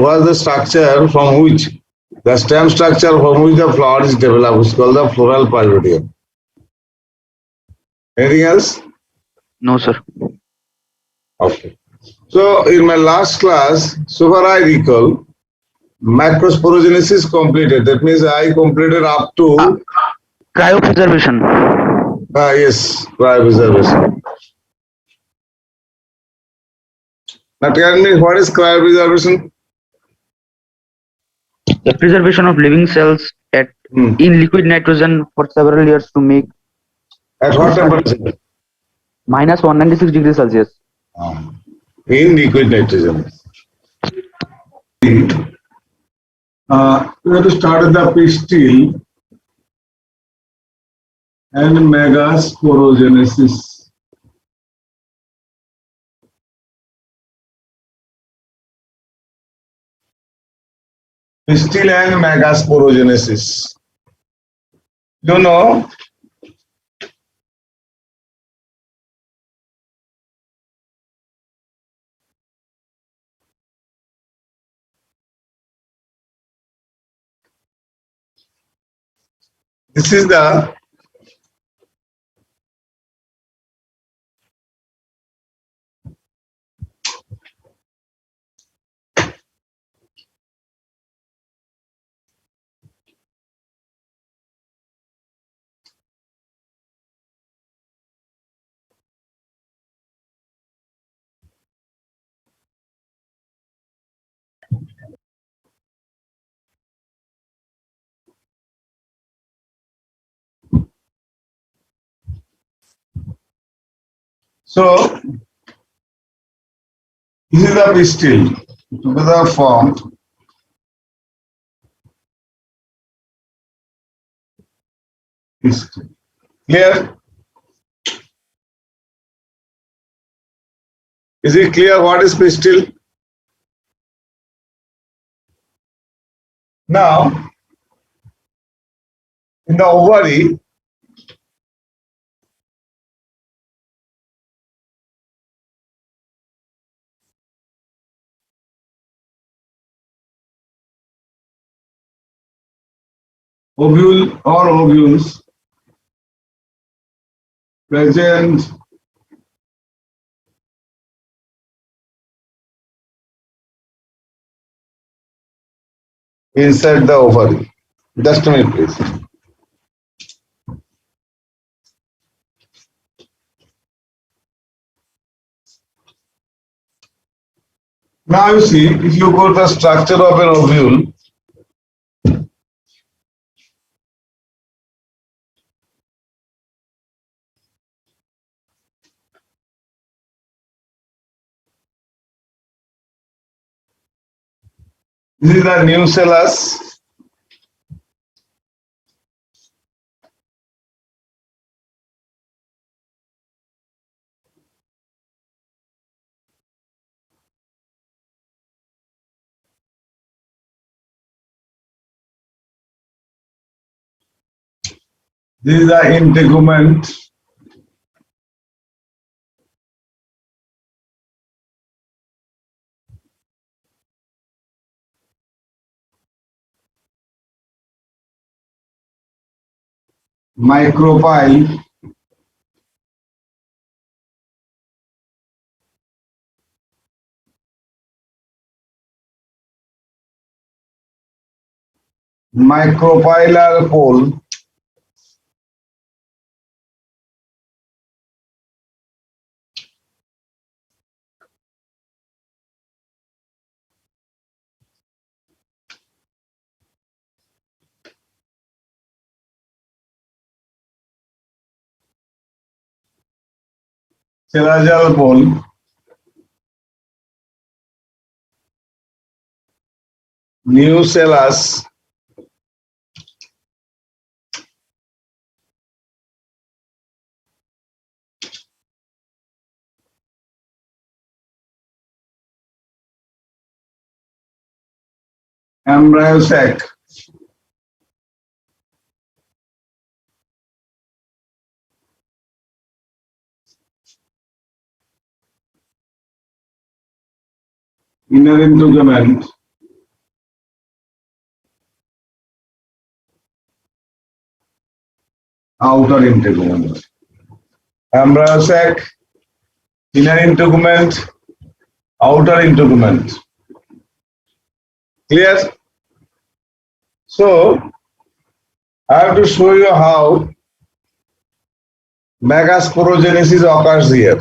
was the structure from which the stem structure from which the flower is developed is called the floral pyridium. Anything else? No, sir. Okay. So in my last class, so far I recall, macrosporogenesis completed. That means I completed up to Cryopreservation. yes, cryopreservation. Now tell me, what is cryopreservation? The preservation of living cells in liquid nitrogen for several years to make At what temperature? minus 196 degrees Celsius. In liquid nitrogen. We have to start with the pistil and megasporogenesis. Pistil and megasporogenesis. You know, this is the so this is the pistil together formed pistil. Clear? Is it clear what is pistil? Now, in the ovary, ovule or ovules present inside the ovary. Just a minute, please. Now you see, if you go to the structure of an ovule, this is the nucellus. This is the integument. Micropyle. Micropylar pole. Serrajal pole. Nucellus. Embryo sac. Inner integument. outer integument. Embryo sac, inner integument, outer integument. Clear? So I have to show you how megasporogenesis occurs here.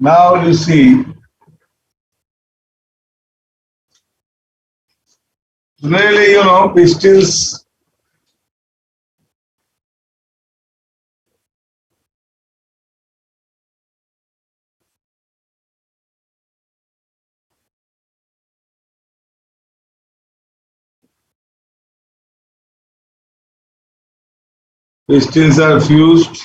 Now you see, really, pistils. Pistils are fused.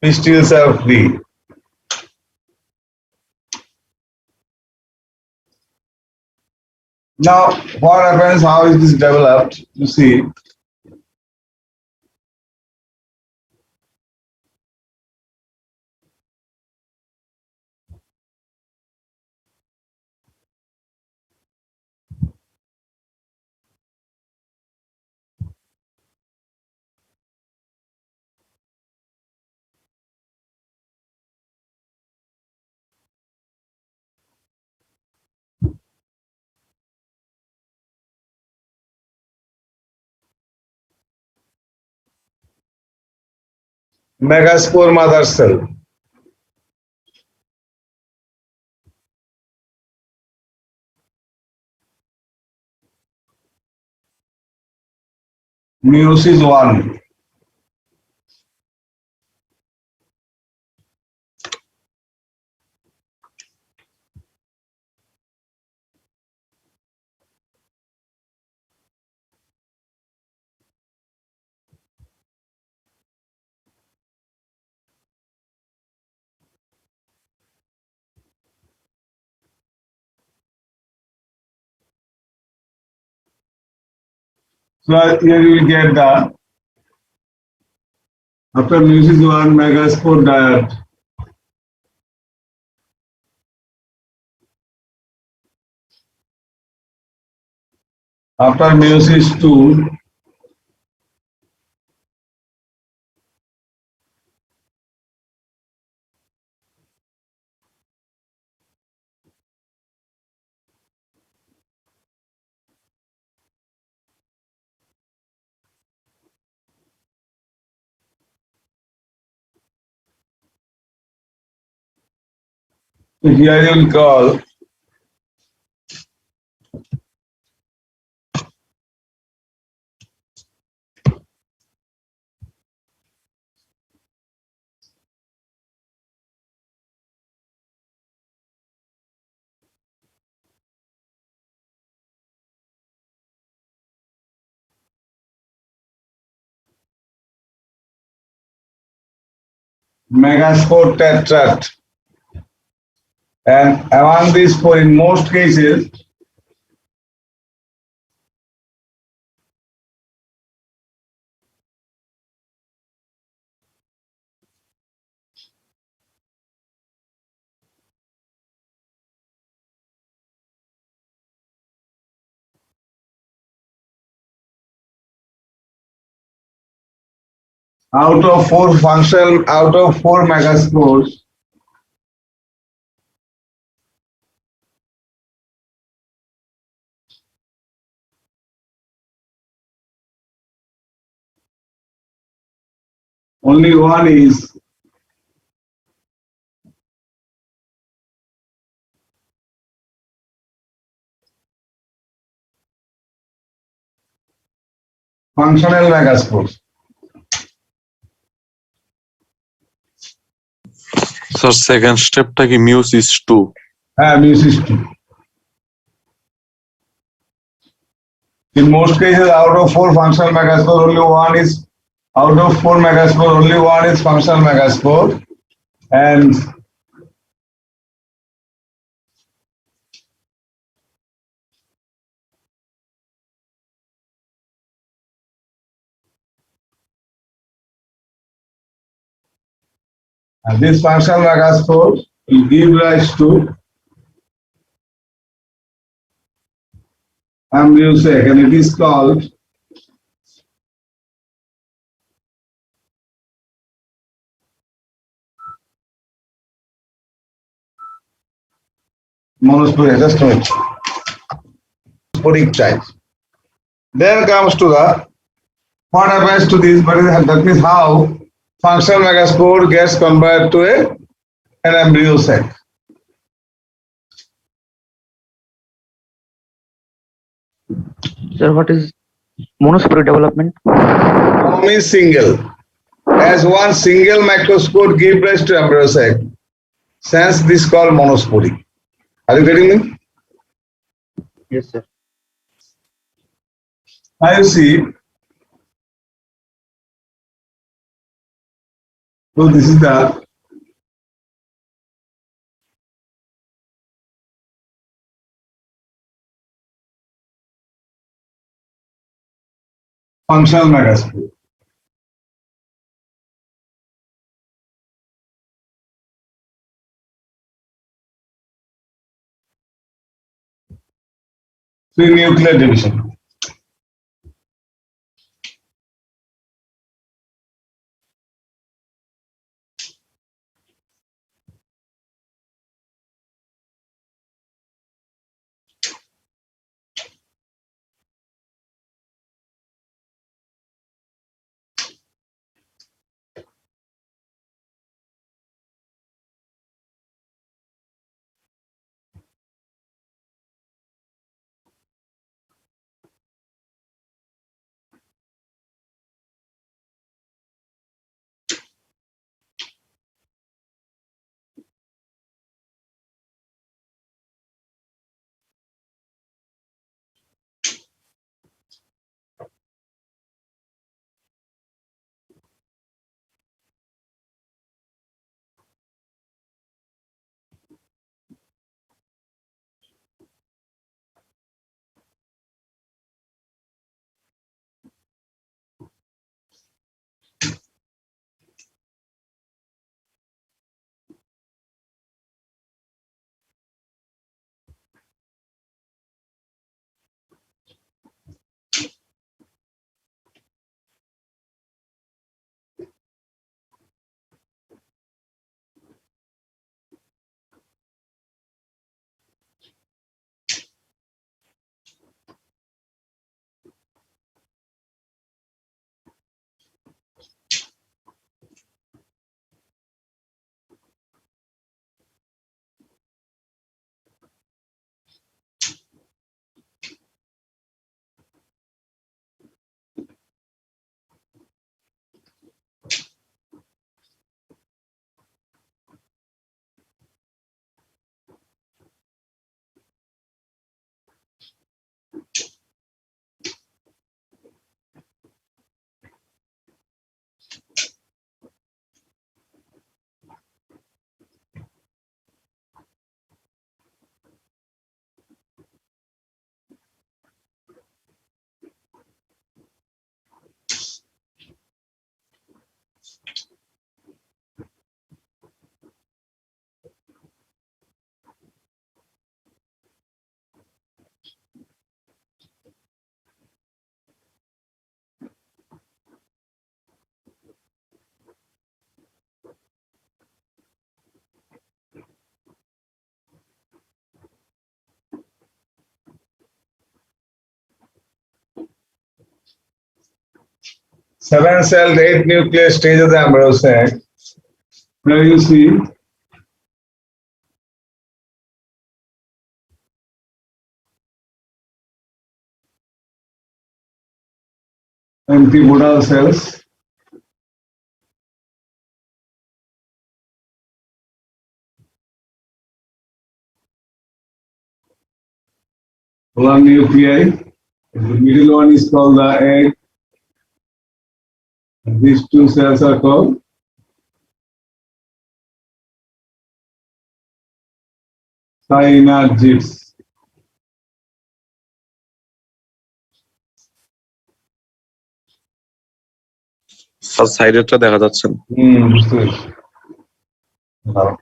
Pistils are free. Now, what happens? How is this developed? You see, megaspore mother cell. Meiosis one. So here you will get the after meiosis one megaspore diet. After meiosis two, here you will call megaspore tetrad. And among these four, in most cases, out of four megaspores, only one is functional megaspores. Sir second স্টেপটা কি meiosis two? Meiosis two. In most cases, out of four functional megaspores, only one is out of four megaspores, only one is functional megaspore, and And this functional megaspore will give rise to amniosac, and it is called monosporic. Just a minute. Monosporic child. Then comes to the what happens to this, but that means how functional megaspore gets converted to an embryo sac. Sir, what is monosporic development? Mono means single. As one single microspore gives rise to embryo sac, hence this called monosporic. Are you getting me? Yes, sir. Now you see, so this is the functional megaspore. Three nuclear division. Seven-celled, eight-nuclear stage of the embryo sac. Now you see antibodal cells. One nuclei. The middle one is called the egg. And these two cells are called synagogues. Sir সাইডেরটা দেখা যাচ্ছে না। বুঝতে পেরেছি। No.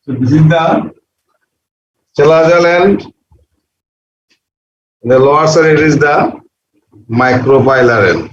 So this is the chelazal end. The lower side it is the micropylar end.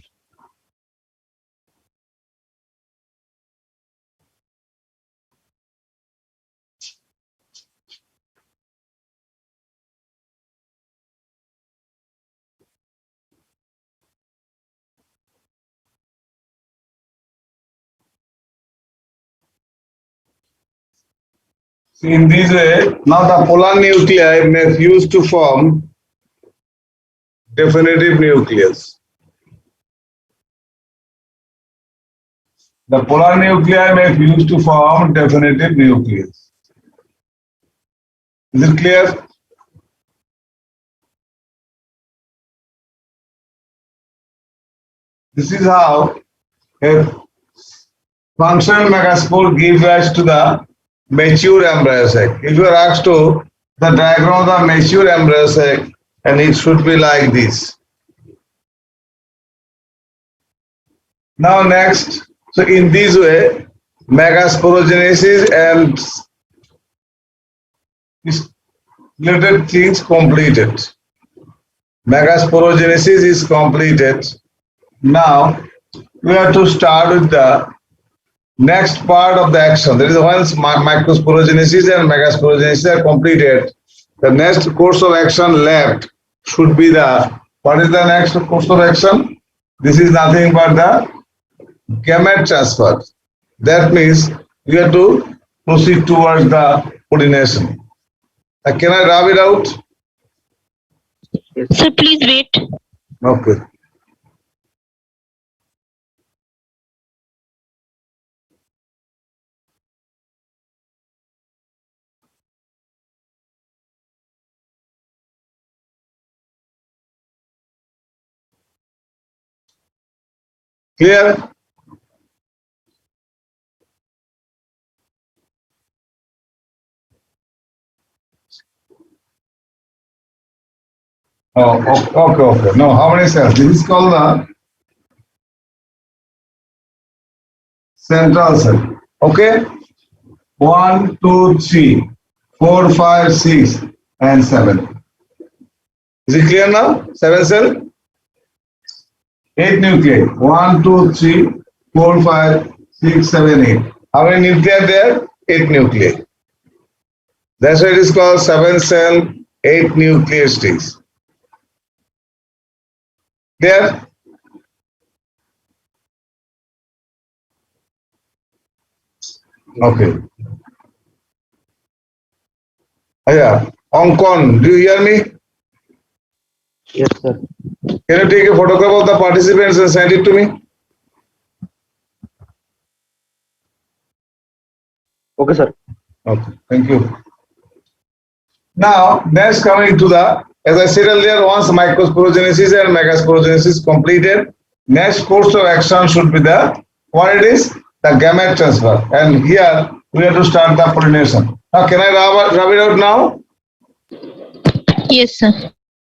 So in this way, now the polar nuclei may fuse to form definitive nucleus. The polar nuclei may fuse to form definitive nucleus. Is it clear? This is how a functional megaspore gives rise to the mature embryo sac. If you are asked to the diagram of the mature embryo sac, and it should be like this. Now next, so in this way, megasporogenesis and related things completed. Megasporogenesis is completed. Now we have to start with the next part of the action. That is, once microsporogenesis and megasporogenesis are completed, the next course of action left should be the, what is the next course of action? This is nothing but the gamete transfer. That means we have to proceed towards the pollination. Can I rub it out? Sir, please wait. Okay. Clear? Oh, okay. No, how many cells? This is called the central cell. Okay? 1, 2, 3, 4, 5, 6, and 7. Is it clear now? 7 cell? 8 nuclei. 1, 2, 3, 4, 5, 6, 7, 8. How many nuclei are there? 8 nuclei. That's why it is called 7 cell, 8 nuclear stage. Clear? Okay. Yeah. Ankon, do you hear me? Yes, sir. Can you take a photograph of the participants and send it to me? Okay, sir. Okay, thank you. Now, next coming to the, as I said earlier, once microsporogenesis and megasporogenesis completed, next course of action should be the, what it is? The gamete transfer. And here we have to start the pollination. Now, can I rub it out now? Yes, sir.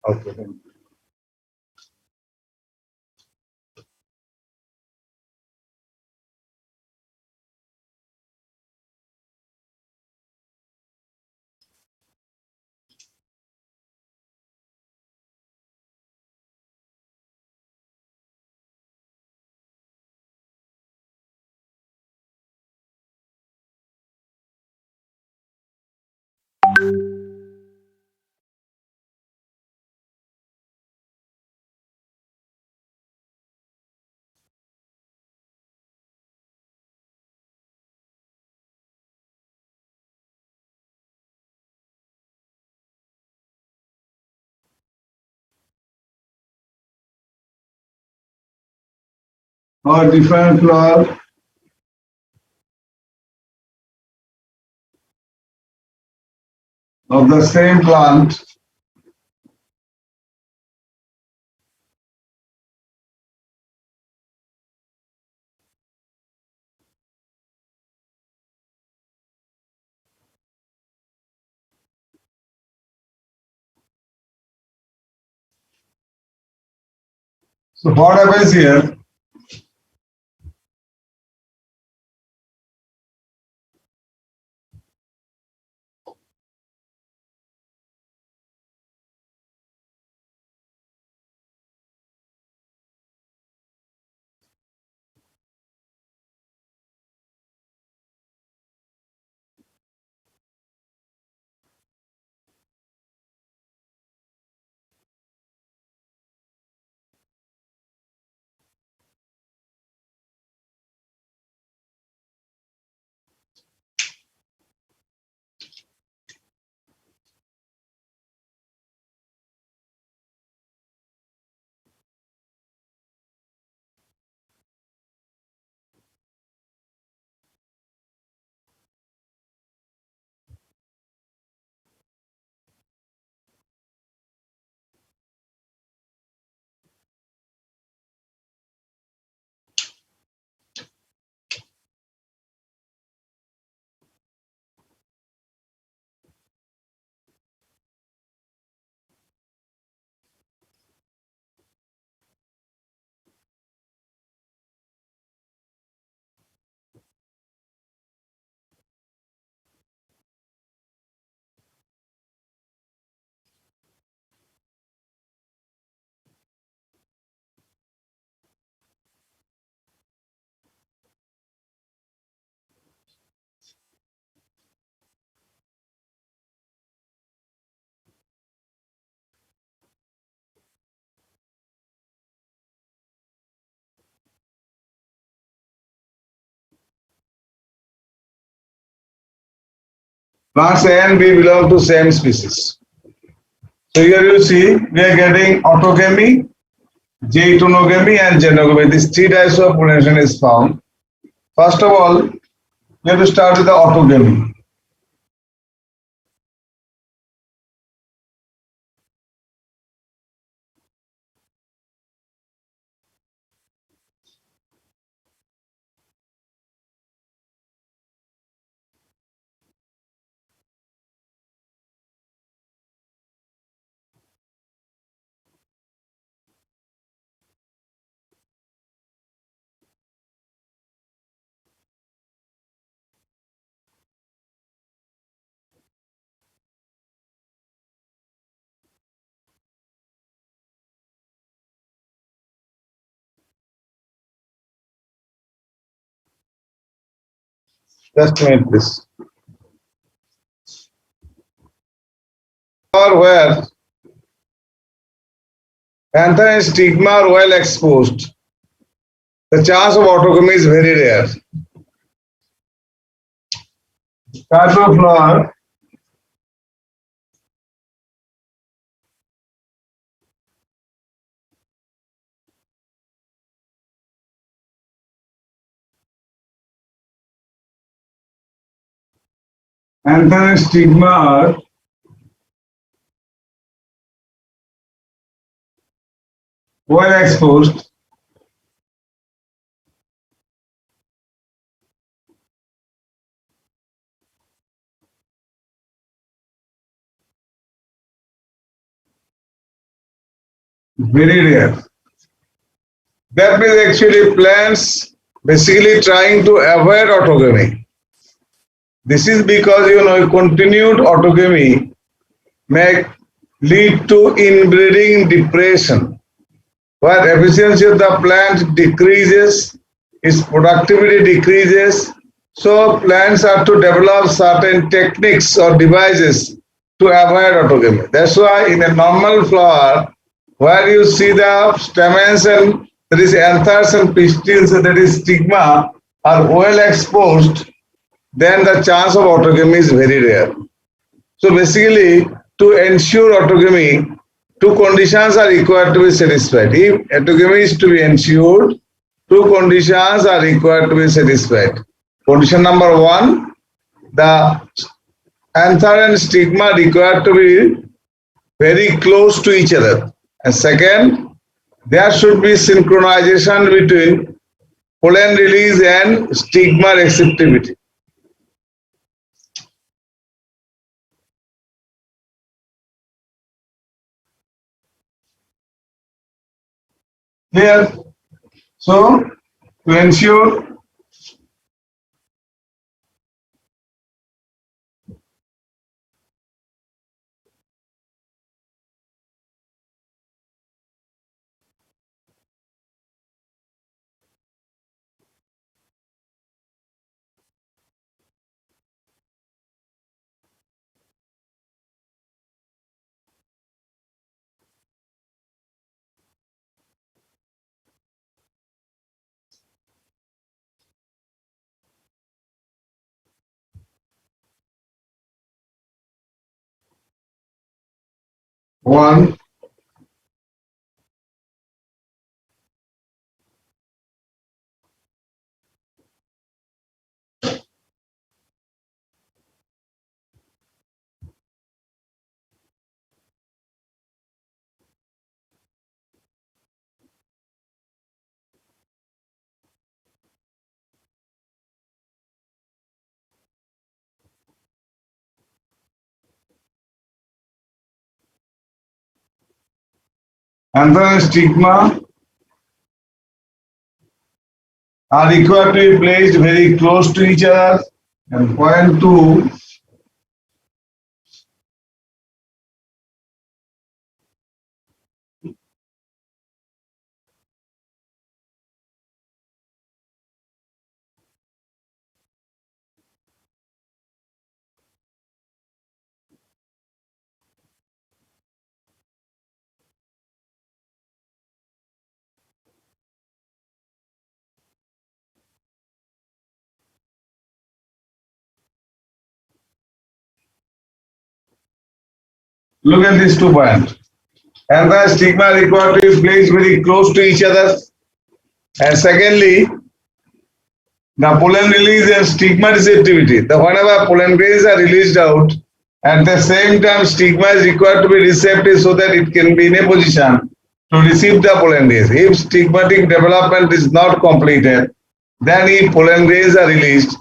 Okay. or different flower of the same plant So what happens here? Plants A and B belong to same species. So here you see we are getting autogamy, J-tonogamy and genogamy. These three types of pollination is found. First of all, we have to start with the autogamy. Just a minute, please. Or where anther and stigma are well exposed, the chance of autogamy is very rare. Type of flower anther and stigma are well exposed very rare. That means actually plants basically trying to avoid autogamy. This is because continued autogamy may lead to inbreeding depression, where efficiency of the plant decreases, its productivity decreases. So plants have to develop certain techniques or devices to avoid autogamy. That's why in a normal flower, where you see the stamens and there is anthers and pistils, that is stigma, are well exposed, then the chance of autogamy is very rare. So basically, to ensure autogamy, two conditions are required to be satisfied. If autogamy is to be ensured, two conditions are required to be satisfied. Condition number one, the anther and stigma required to be very close to each other. And second, there should be synchronization between pollen release and stigma receptivity. Here, so to ensure one, anther and stigma are required to be placed very close to each other. And point two, look at these 2 points. Anther and stigma required to be placed very close to each other. And secondly, the pollen release and stigma receptivity. The whenever pollen grains are released out, at the same time stigma is required to be receptive so that it can be in a position to receive the pollen grains. If stigmatic development is not completed, then if pollen grains are released,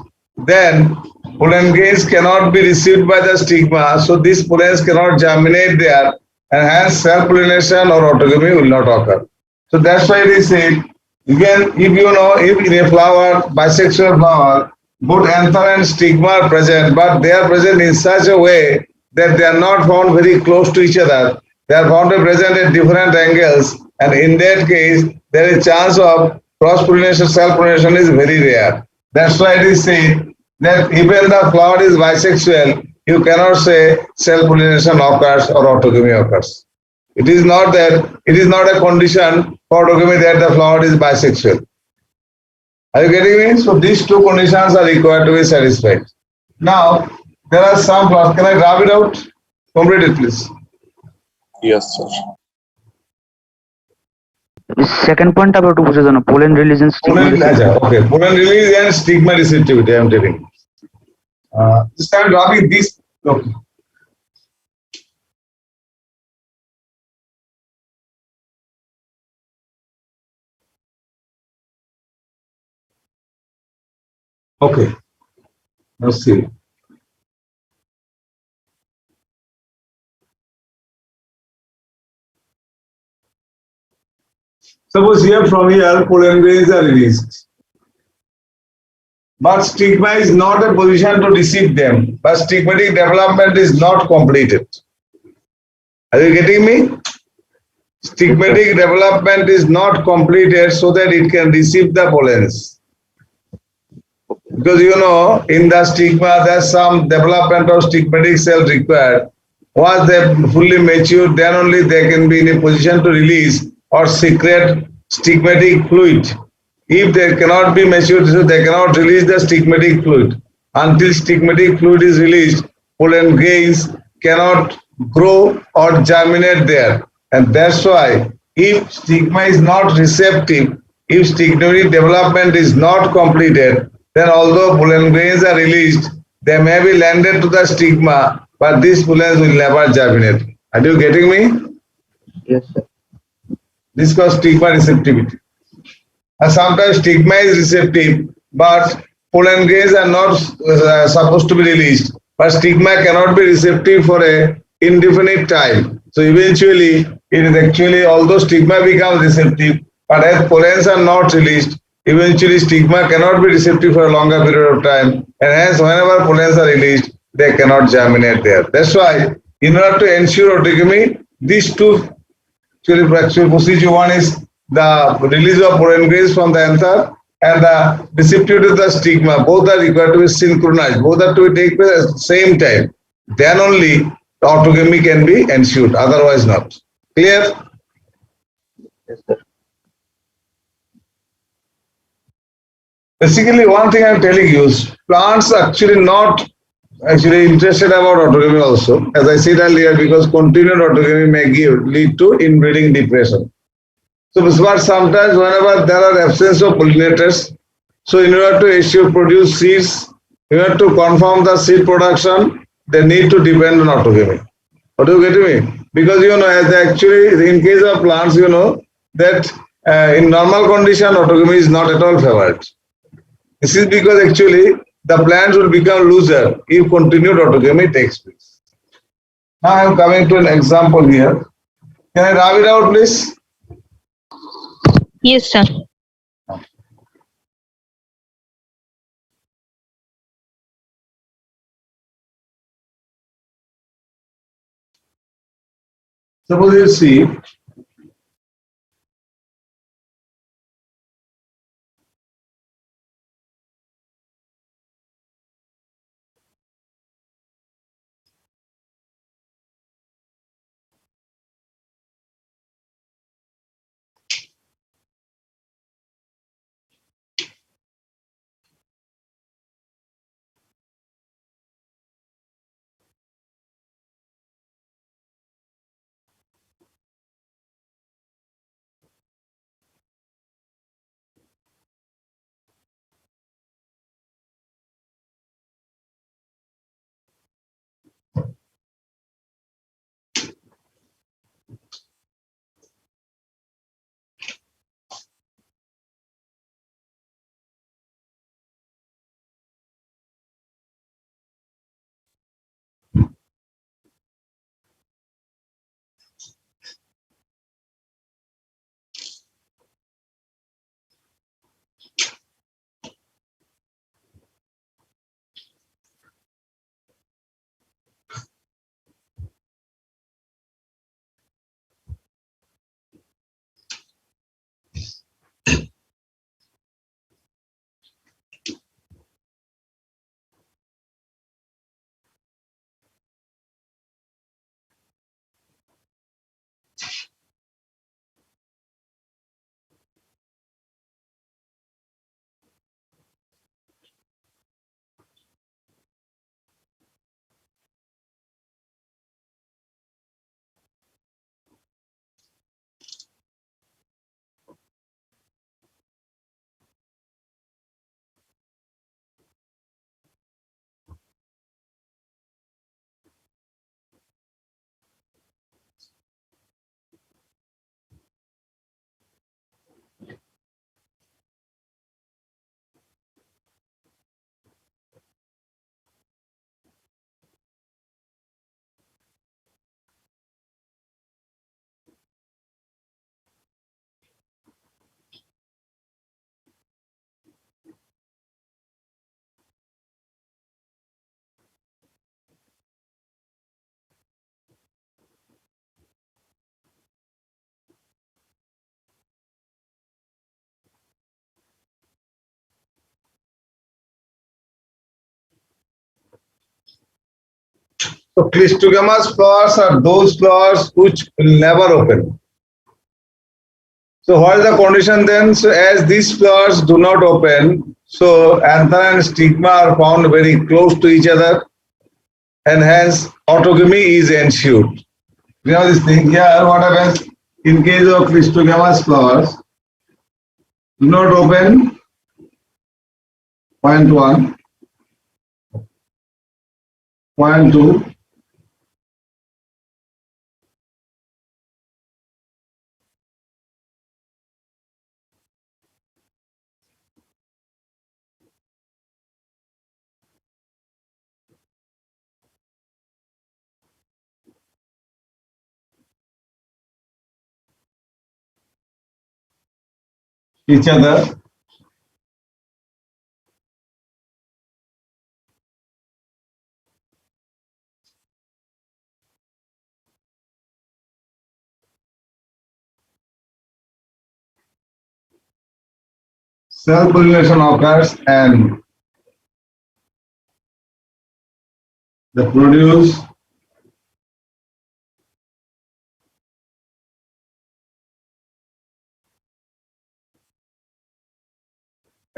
then pollen grains cannot be received by the stigma, so these pollens cannot germinate there, and hence self-pollination or autogamy will not occur. So that's why it is said, again, if you know, if in a flower, bisexual flower, both anther and stigma are present, but they are present in such a way that they are not found very close to each other. They are found to be present at different angles, and in that case, there is chance of cross-pollination, self-pollination is very rare. That's why it is said that even the flower is bisexual, you cannot say self-pollination occurs or autogamy occurs. It is not that, it is not a condition for autogamy that the flower is bisexual. Are you getting me? So these two conditions are required to be satisfied. Now, there are some flowers. Can I grab it out? Complete it, please. Yes, sir. Second point about pollen release and stigma. Okay, pollen release and stigma receptivity, I am telling. This time dropping this. Okay. Okay. Let's see. Suppose here from here pollen grains are released, but stigma is not a position to receive them, but stigmatic development is not completed. Are you getting me? Stigmatic development is not completed so that it can receive the pollens. Because you know, in the stigma, there's some development of stigmatic cells required. Once they fully mature, then only they can be in a position to release or secrete stigmatic fluid. If they cannot be matured, so they cannot release the stigmatic fluid. Until stigmatic fluid is released, pollen grains cannot grow or germinate there. And that's why if stigma is not receptive, if stigmatic development is not completed, then although pollen grains are released, they may be landed to the stigma, but these pollens will never germinate. Are you getting me? Yes, sir. This is called stigma receptivity. And sometimes stigma is receptive, but pollen grains are not supposed to be released. But stigma cannot be receptive for a indefinite time. So eventually, it is actually, although stigma becomes receptive, but as pollens are not released, eventually stigma cannot be receptive for a longer period of time. And hence, whenever pollens are released, they cannot germinate there. That's why, in order to ensure autogamy, these two actual procedure, one is the release of pollen grains from the anther and the receptivity of the stigma. Both are required to be synchronized. Both are to take place at the same time. Then only the autogamy can be ensured. Otherwise not. Clear? Yes, sir. Basically, one thing I'm telling you is plants actually not actually interested about autogamy also. As I said earlier, because continued autogamy may lead to inbreeding depression. So, but sometimes whenever there are absence of pollinators, so in order to issue produce seeds, in order to confirm the seed production, they need to depend on autogamy. What do you get me? Because as actually in case of plants, that in normal condition autogamy is not at all favored. This is because actually the plants will become looser if continued autogamy takes place. Now I am coming to an example here. Can I rub it out, please? Yes, sir. Suppose you see So Clistogamous flowers are those flowers which will never open. So what is the condition then? So as these flowers do not open, so anther and stigma are found very close to each other, and hence autogamy is ensued. You know this thing here, what happens in case of Clistogamous flowers, do not open, point 1, point 2, each other. Self-pollination occurs and they produce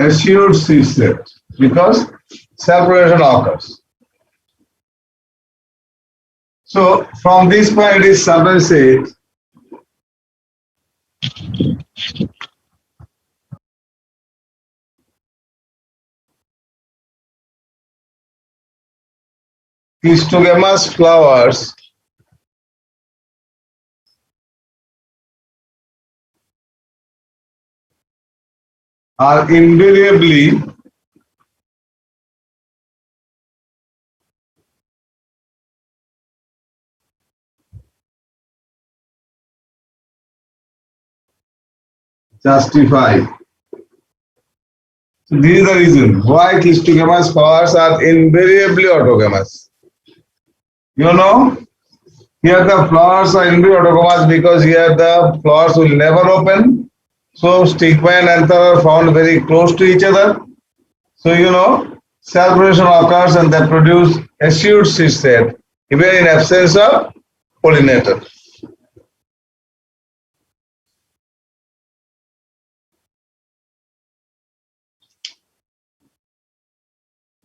assured seed set because self-pollination occurs. So from this point it is sometimes said Clistogamous flowers are invariably justified. So this is the reason why Clistogamous flowers are invariably autogamous. You know, here the flowers are invariably autogamous because here the flowers will never open. So stigma and anther are found very close to each other. So you know, self-pollination occurs and they produce assured seed set even in absence of pollinator.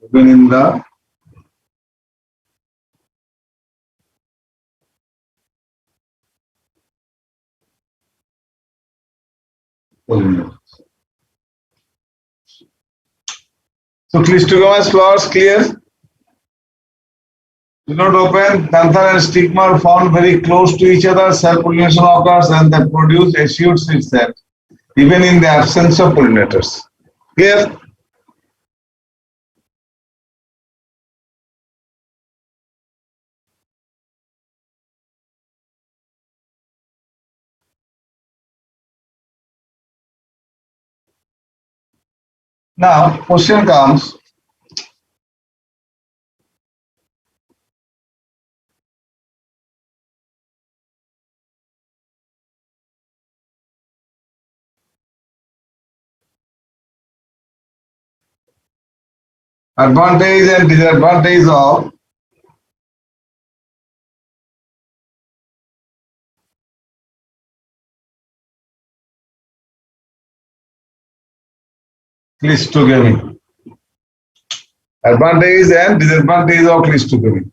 Even in the pollinators. So Clistogamous flowers clear, do not open, anther and stigma are found very close to each other, self-pollination occurs and they produce assured seed set even in the absence of pollinators. Clear? Now question comes, advantage and disadvantage of Clistogamy. Advantage and disadvantage of Clistogamy.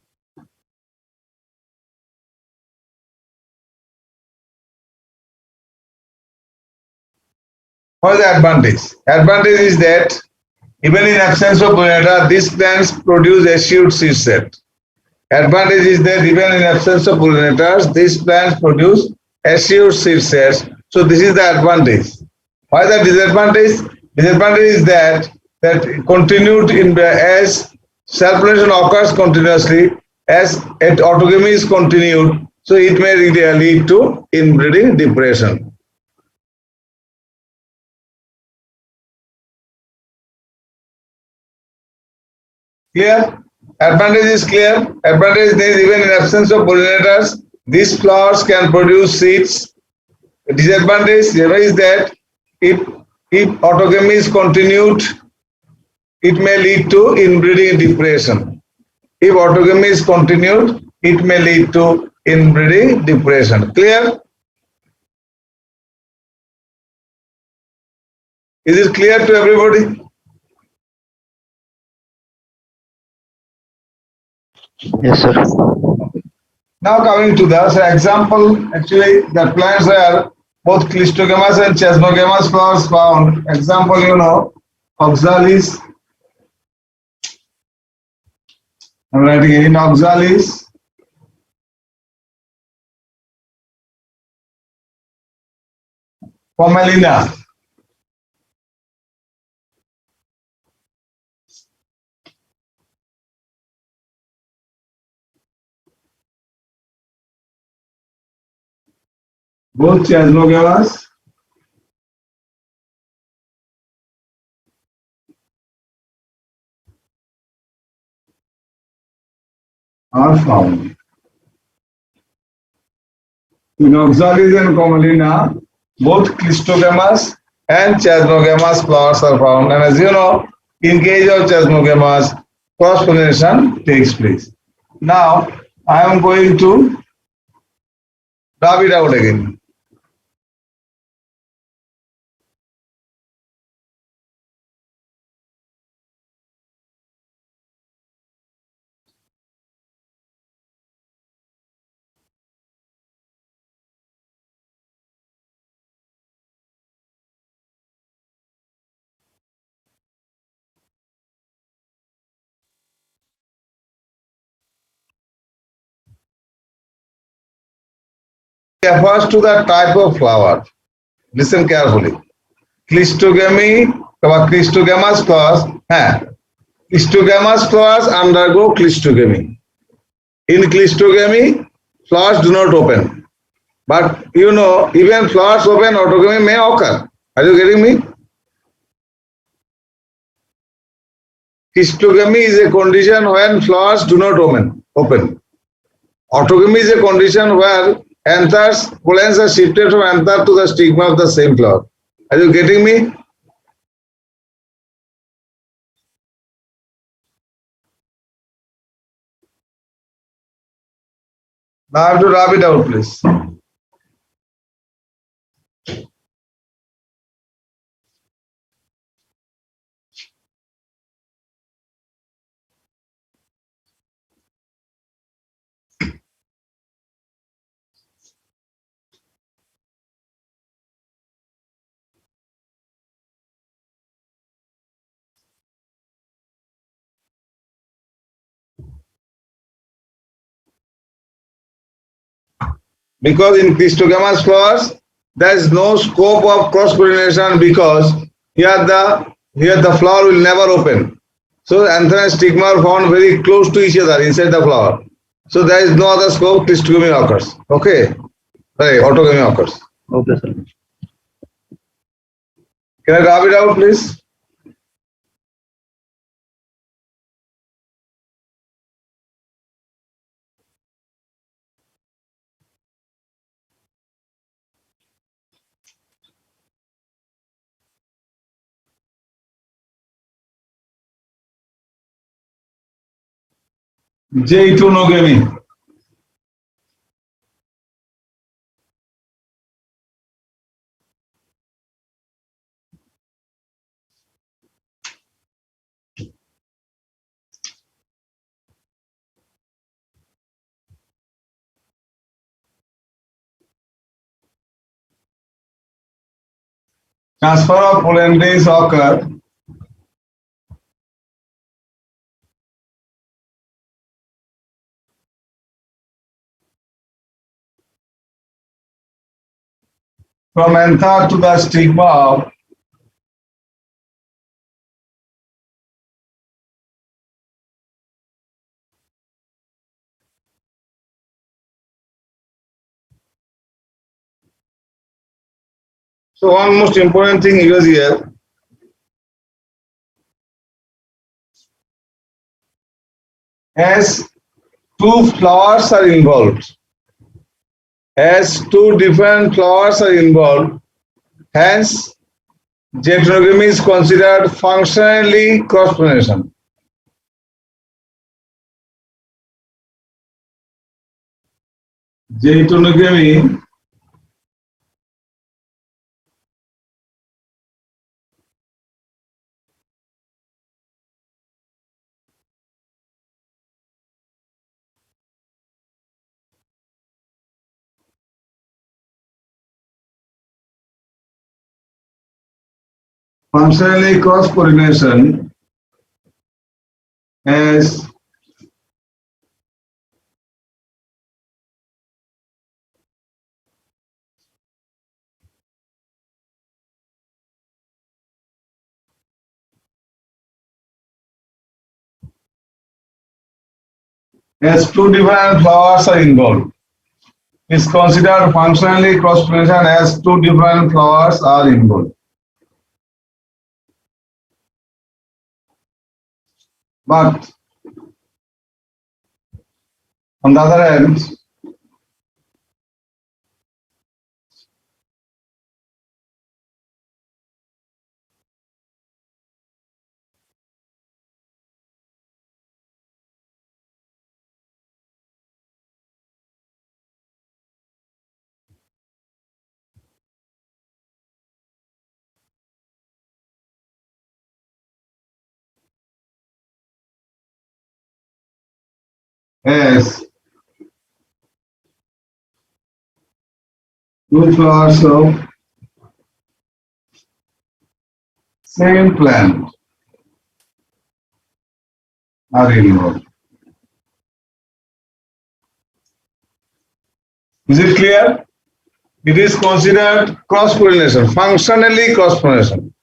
What is the advantage? Advantage is that even in absence of pollinator, these plants produce assured seed set. Advantage is that even in absence of pollinators, these plants produce assured seed sets. So this is the advantage. Why the disadvantage? Disadvantage is that continued in as self-pollination occurs continuously, as autogamy is continued, so it may lead to inbreeding depression. Clear? Advantage is clear. Advantage is even in absence of pollinators, these flowers can produce seeds. Disadvantage is that if autogamy is continued, it may lead to inbreeding depression. If autogamy is continued, it may lead to inbreeding depression. Clear? Is it clear to everybody? Yes, sir. Now coming to the example, actually the plants where both Clistogamous and Chesnogamous flowers found. Example, you know, Oxalis. I'm writing in Oxalis. Pomelina. Both Chesnogamous are found. In Oxalis and Pomelina, both Clistogamous and Chesnogamous flowers are found. And as you know, in case of Chesnogamous, cross-pollination takes place. Now, I am going to rub it out again. Refers to the type of flower. Listen carefully. Clistogamy or Clistogamous flowers. Clistogamous flowers undergo Clistogamy. In Clistogamy, flowers do not open. But you know, even flowers open, autogamy may occur. Are you getting me? Clistogamy is a condition when flowers do not open. Autogamy is a condition where anthers, pollens are shifted from anther to the stigma of the same flower. Are you getting me? Now I have to rub it out, please. Because in Clistogamous flowers, there is no scope of cross-pollination because here the flower will never open. So anther and stigma are found very close to each other inside the flower. So there is no other scope, Clistogamy occurs. Okay. Sorry, autogamy occurs. Okay, sir. Can I rub it out, please? J2-nogamy. Transfer of pollen grains occur from anther to the stigma of so one most important thing is here. As two flowers are involved, as two different flowers are involved, hence J2-nogamy is considered functionally cross-pollination. যেইটুকুকে আমি functionally cross pollination as two different flowers are involved. Is considered functionally cross pollination as two different flowers are involved. But on the other hand, as two flowers of same plant are involved. Is it clear? It is considered cross pollination, functionally cross pollination,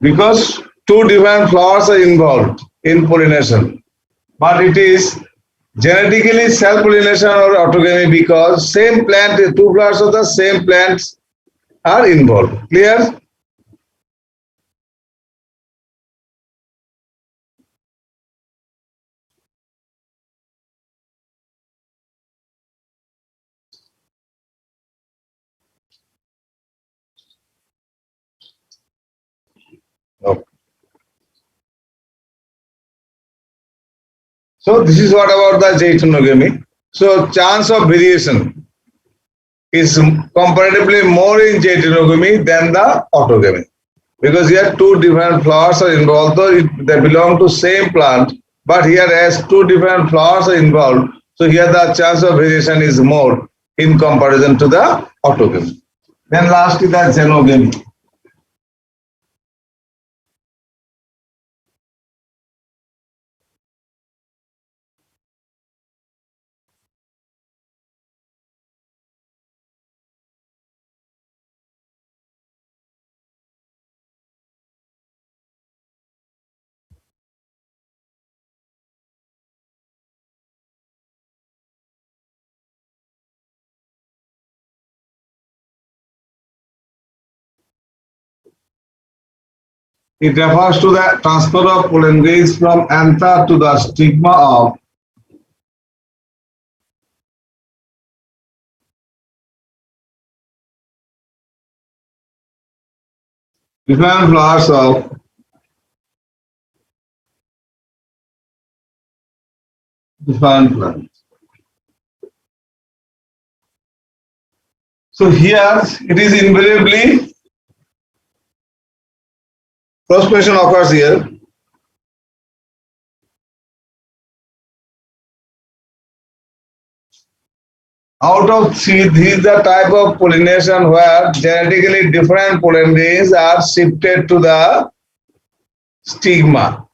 because two different flowers are involved in pollination. But it is genetically self pollination or autogamy because same plant, two flowers of the same plants are involved. Clear? Okay. So this is what about the Jaitunogamy. So chance of variation is comparatively more in Jaitunogamy than the autogamy. Because here two different flowers are involved, though they belong to same plant, but here as two different flowers are involved, so here the chance of variation is more in comparison to the autogamy. Then last is the xenogamy. It refers to the transfer of pollen grains from anther to the stigma of different flowers of different plants. So here it is invariably cross pollination occurs here. Out of three, this is the type of pollination where genetically different pollen grains are shifted to the stigma.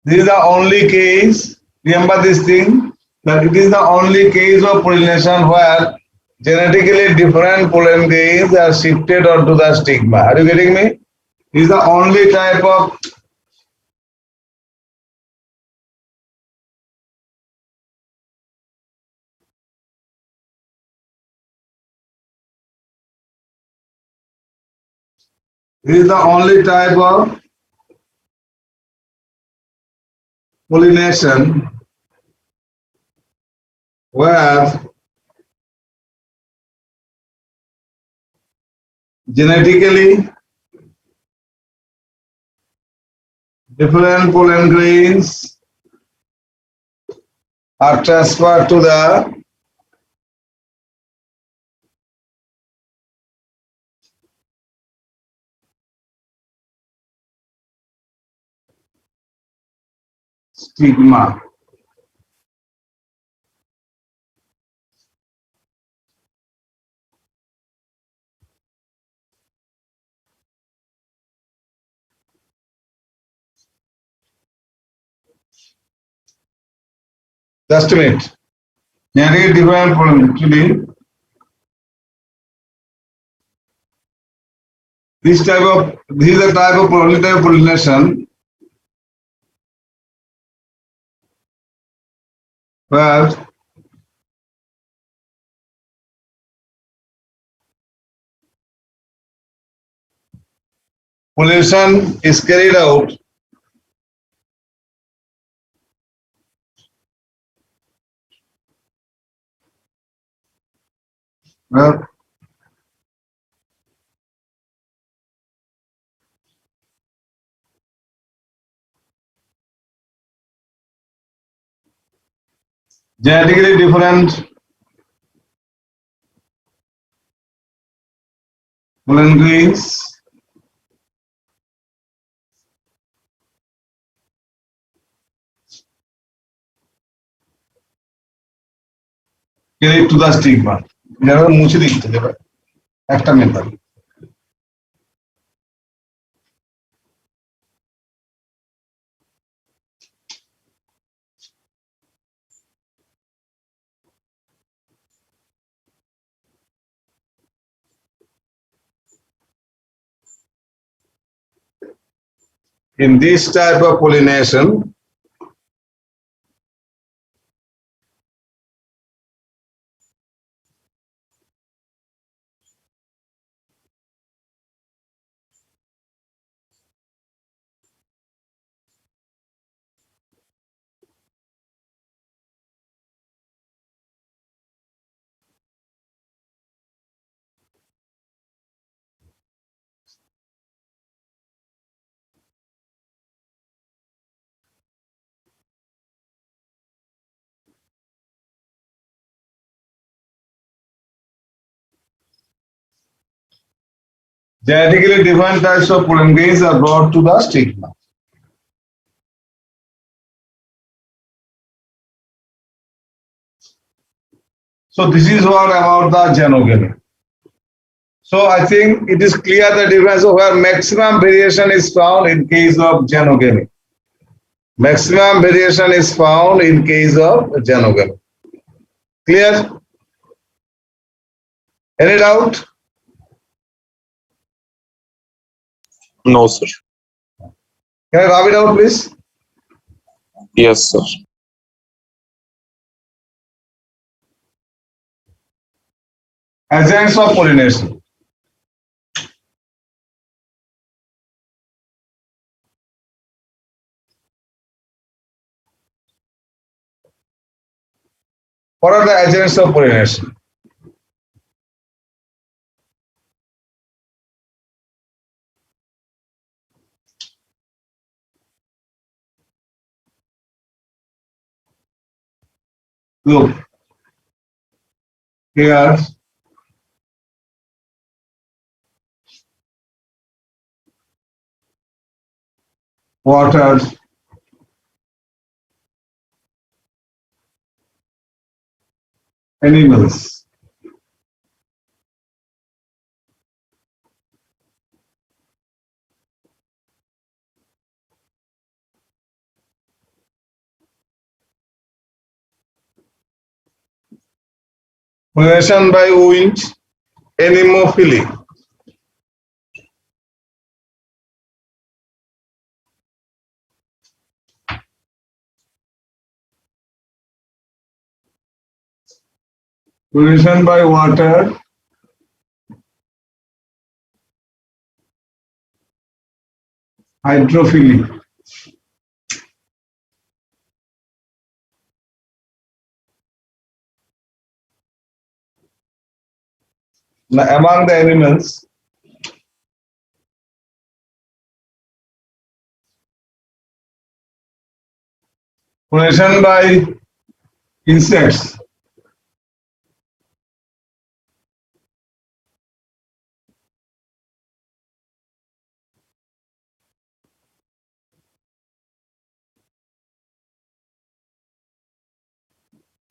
This is the only case, remember this thing, that it is the only case of pollination where genetically different pollen grains are shifted onto the stigma. Are you getting me? This is the only type of pollination where genetically different pollen grains are transferred to the stigma. Just a minute. Genetic different pollen. Actually, this is a type of pollination where pollination is carried out where genetically different pollen grains carried to the stigma. যারা মুছে দিতে দেবে একটা method. In this type of pollination, genetically different types of pollen grains are brought to the stigma. So this is what about the genogamy. So I think it is clear the difference of where maximum variation is found in case of genogamy. Maximum variation is found in case of genogamy. Clear? Any doubt? No, sir. Can I rub it out, please? Yes, sir. Agents of pollination. What are the agents of pollination? Look, here water, animals. Pollination by wind, anemophily. Pollination by water, hydrophily. Now, among the animals, pollination by insects.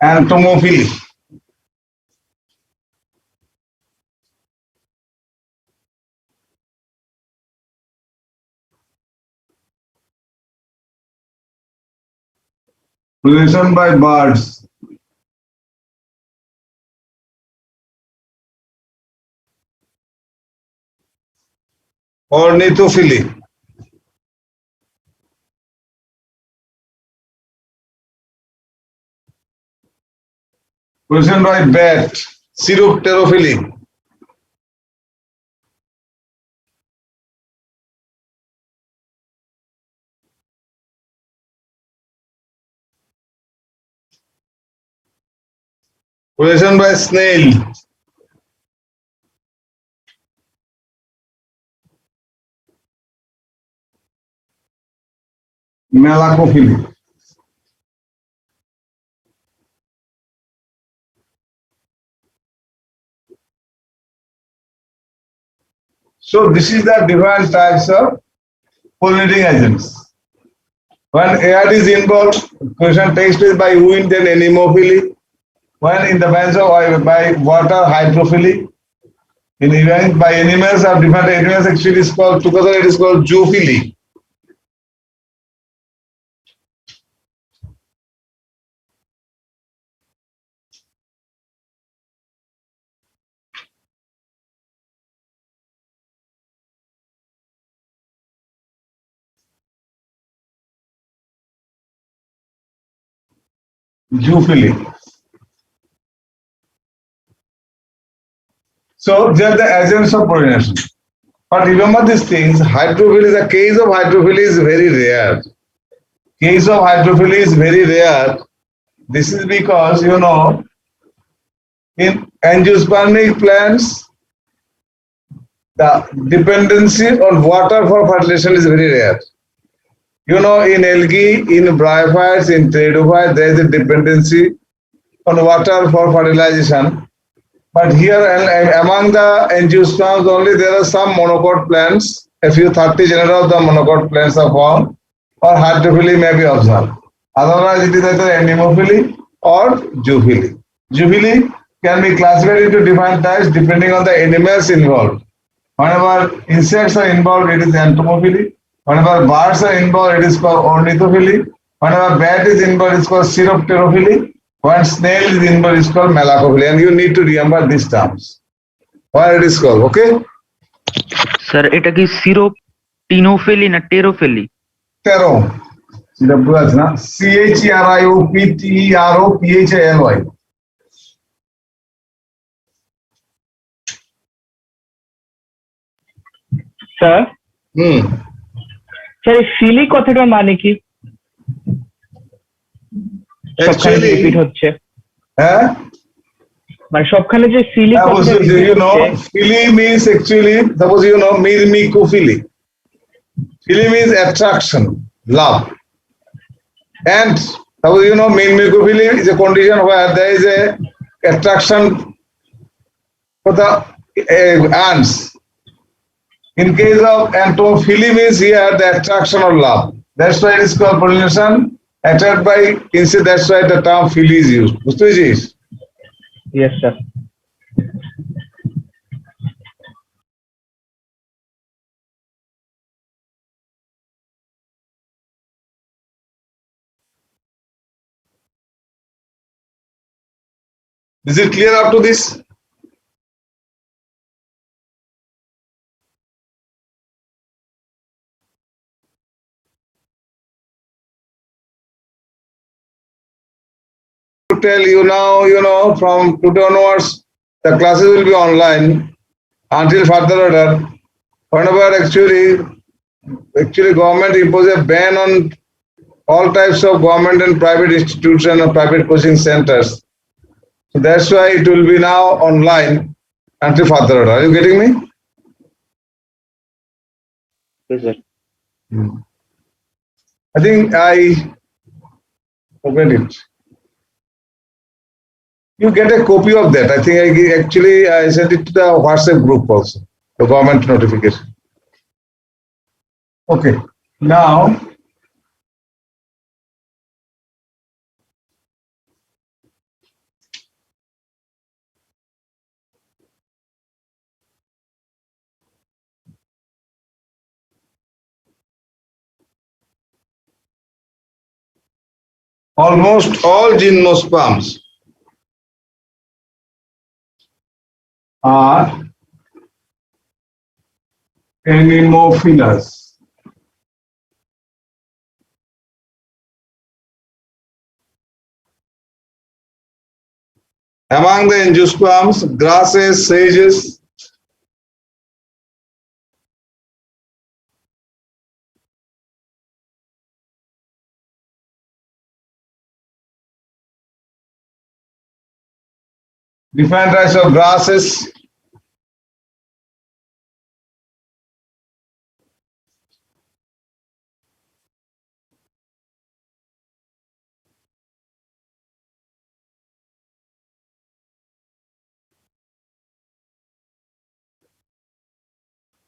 entomophily. Possession by birds. Ornithophily. Possession by bat. Chiropterophilie. Possession by snail. Malacophily. So this is the different types of pollinating agents. When air is involved, pollution takes place by wind and anemophily. When in the bands of by water, hydrophily. In event by animals of different animals, actually is called together it is called zoophily. Zoophily. So they are the agents of pollination. But remember these things, hydrophily, the case of hydrophily is very rare. Case of hydrophily is very rare. This is because, you know, in angiospermic plants, the dependency on water for fertilization is very rare. You know, in algae, in bryophytes, in pteridophytes, there is a dependency on water for fertilization. But here, among the angiosperms only, there are some monocot plants. A few 30 genera of the monocot plants are found, or hydrophily may be observed. Otherwise, it is either anemophily or zoophily. Zoophily can be classified into different types depending on the animals involved. Whenever insects are involved, it is entomophily. Whenever birds are involved, it is called ornithophily. Whenever bat is involved, it is called chiropterophily. When snail is involved, it is called malacophily. And you need to remember these terms. Why it is called, okay? Sir এটা কি সিরোটিনোফিলি না টেরোফিলি? Tero. CHERIOPTEROPHALY. Sir sir এই ফিলি কথাটা মানে কি? সবখানে repeat হচ্ছে, হ্যাঁ, মানে সবখানে যে ফিলি কথাটা you know, phily means actually, suppose you know, myrmecophily. Phily means attraction, love. And suppose you know, myrmecophily is a condition where there is a attraction for the ants. In case of entomophily means here the attraction of love. That's why it is called pollination attracted by insect. That's why the term phily is used. বুঝতে পেরেছিস? Yes sir. Is it clear up to this? To tell you now, you know, from today onwards, the classes will be online until further order. Whenever actually government impose a ban on all types of government and private institutions or private coaching centers. So that's why it will be now online until further order. Are you getting me? Yes, sir. I think I opened it. You get a copy of that. I think I sent it to the WhatsApp group also, the government notification. Okay, now Almost all gymnosperms are anemophilous. Among the angiosperms, grasses, sages, different types of grasses,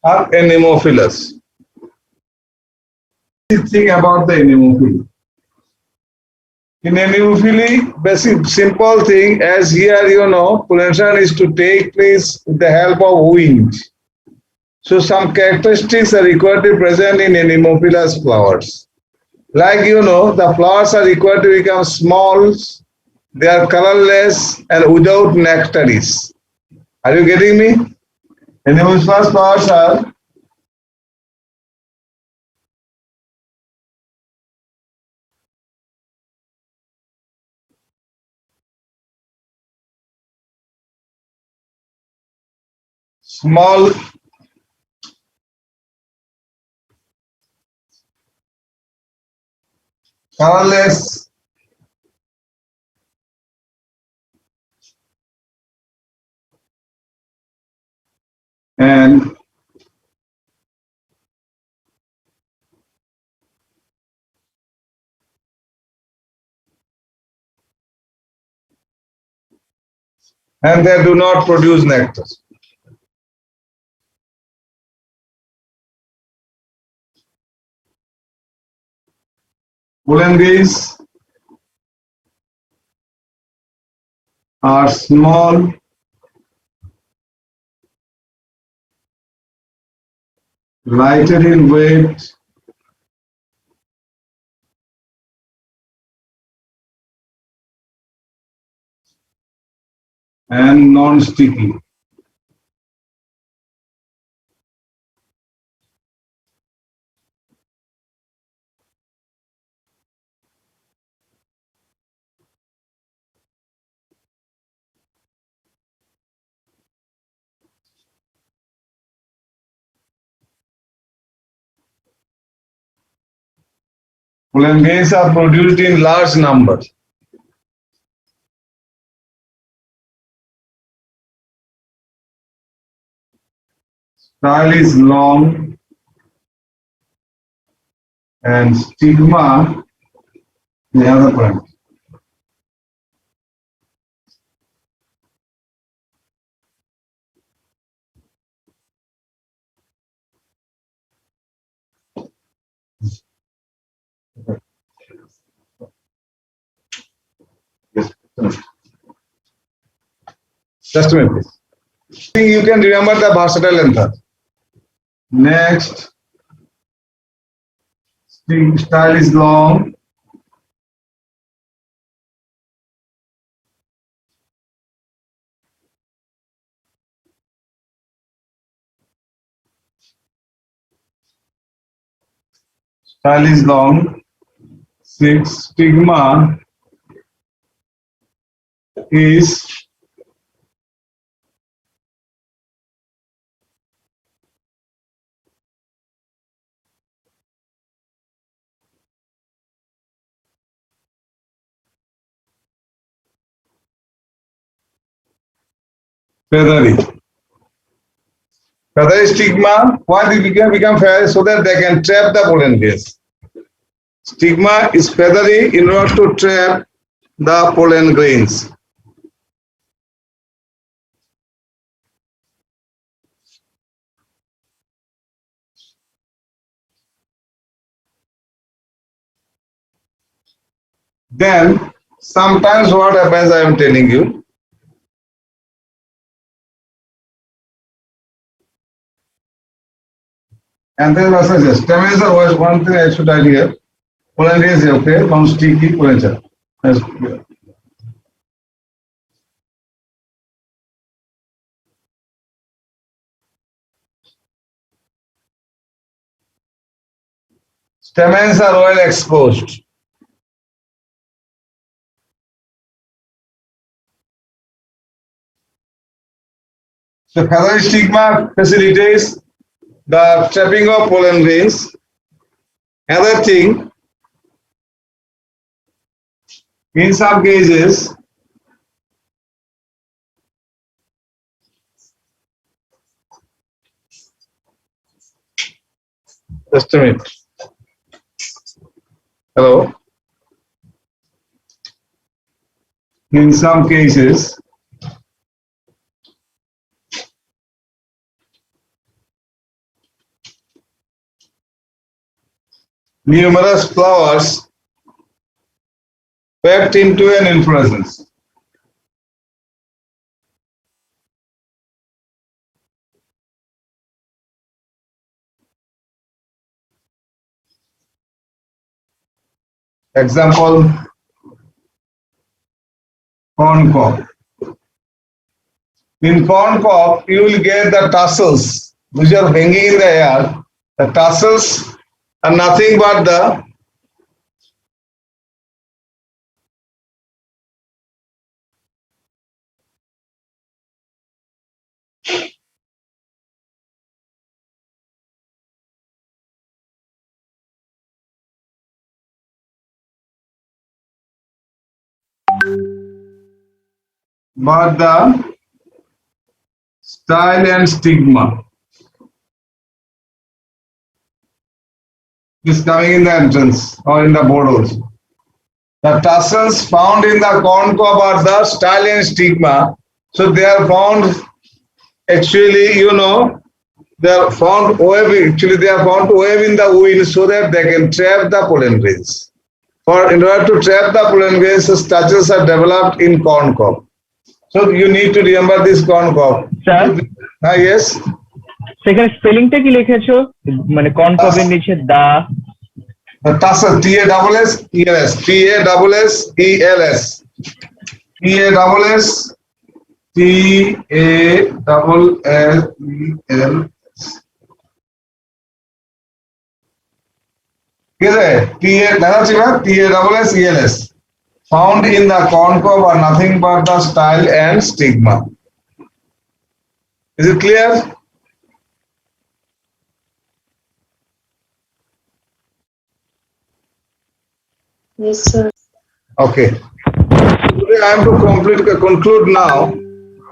are anemophilous. Thing about the anemophily. In anemophily, basic simple thing as here pollination is to take place with the help of wind. So some characteristics are required to be present in anemophilous flowers. Like the flowers are required to become small, they are colorless and without nectaries. Are you getting me? Anemophilous flowers are small, colorless, and they do not produce nectar. Pollen grains are small, lighter in weight, and non-sticky. Pollen grains are produced in large numbers. Style is long and stigma the other point. Yes. Just a minute, please. You can remember the versatile length. Next, style is long. Style is long. 6. Stigma is feathery. Feathery stigma, why they become feathery? So that they can trap the pollen grains. Stigma is feathery in order to trap the pollen grains. Then sometimes what happens, I am telling you, and then also stamens are one thing I should add here. Pollen grains okay, non-sticky pollen. Yes. Stamens are well exposed. So feather stigma facilitates the trapping of pollen grains. Another thing, in some cases, just a minute. Hello. In some cases, numerous flowers packed into an inflorescence. Example, corn cob. In corn cob, you will get the tassels which are hanging in the air. The tassels are nothing but the style and stigma is coming in the entrance or in the board also. The tassels found in the corn cob are the style and stigma. So they are found actually, they are found wave in the wind so that they can trap the pollen grains. In order to trap the pollen grains, tassels are developed in corn cob. So you need to remember this corn cob. Sir Yes. সেখানে স্পেলিংটা কি লিখেছো মানে corn কবের নিচে দা The tassel, TASSELS, TASSELS, TASSELS, found in the corn cob are nothing but the style and stigma. Is it clear? Yes, sir. Okay. Today I am to conclude now.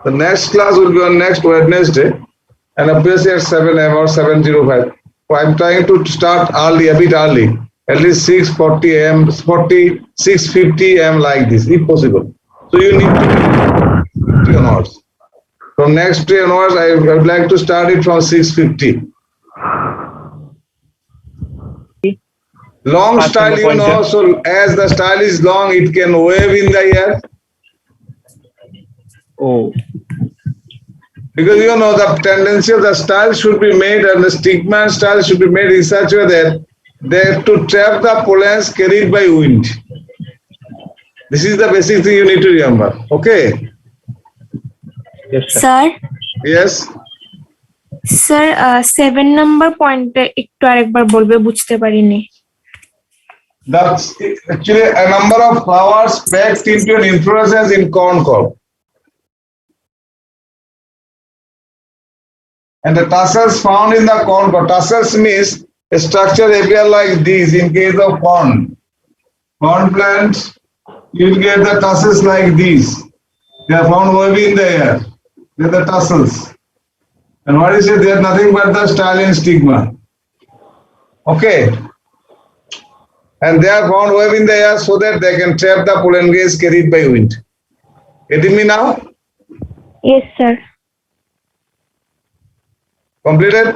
The next class will be on next Wednesday and obviously at 7 a.m. or 7:05. So I am trying to start early, a bit early, at least 6:40 a.m., 6:50 a.m. like this, if possible. So you need to onwards. From next day onwards, I would like to start it from 6:50. Long style, so as the style is long, it can wave in the air. Oh. Because the tendency of the style should be made and the stigma style should be made in such a way that they have to trap the pollens carried by wind. This is the basic thing you need to remember. Okay? Yes, sir. Sir Yes? Sir 7 number পয়েন্টে একটু আরেকবার বলবে বুঝতে পারিনি That's actually a number of flowers packed into an inflorescence in corn cob. And the tassels found in the corn cob. Tassels means a structure appear like this in case of corn. Corn plant, you will get the tassels like these. They are found waving in the air. They are the tassels. And what is it? They are nothing but the style and stigma. Okay. And they are found waving in the air so that they can trap the pollen grains carried by wind. Getting me now? Yes sir Completed?